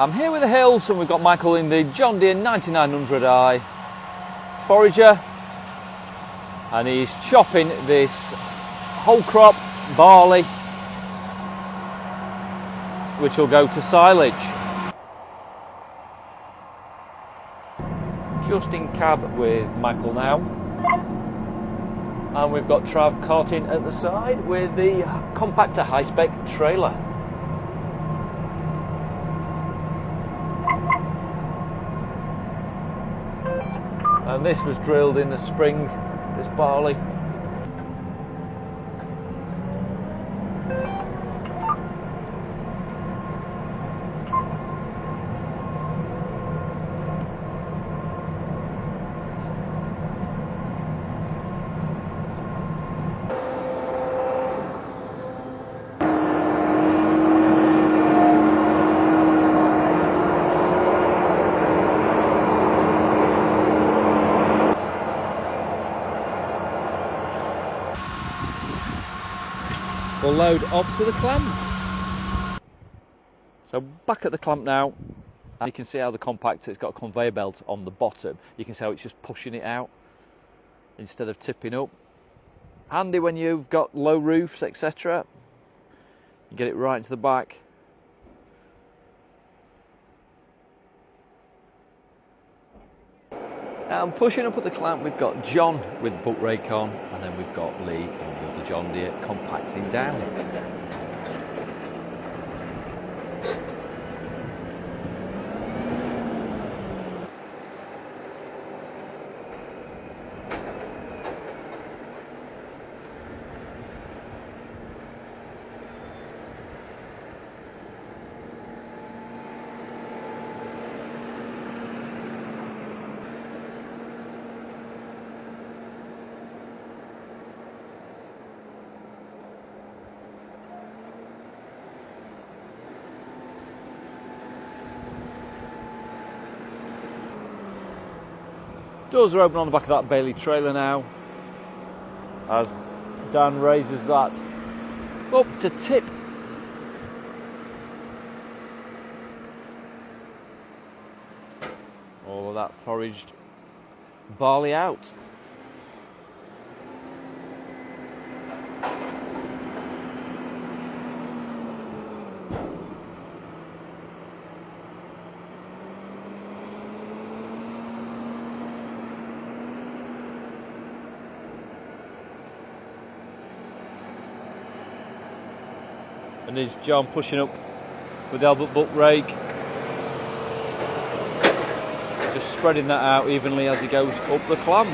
I'm here with the Hills and we've got Michael in the John Deere 9900i forager, and he's chopping this whole crop barley which will go to silage. Just in cab with Michael now, and we've got Trav carting at the side with the compactor high-spec trailer. And this was drilled in the spring, this barley. Full load off to the clamp. So back at the clamp now, and you can see how the compactor, it's got a conveyor belt on the bottom. You can see how it's just pushing it out instead of tipping up. Handy when you've got low roofs, etc. You get it right into the back. And pushing up at the clamp, we've got John with the buck rake on, and then we've got Lee in the other John Deere compacting down. Doors are open on the back of that Bailey trailer now, as Dan raises that up to tip. All of that foraged barley out. And there's John pushing up with the Albert buck rake, just spreading that out evenly as he goes up the clamp.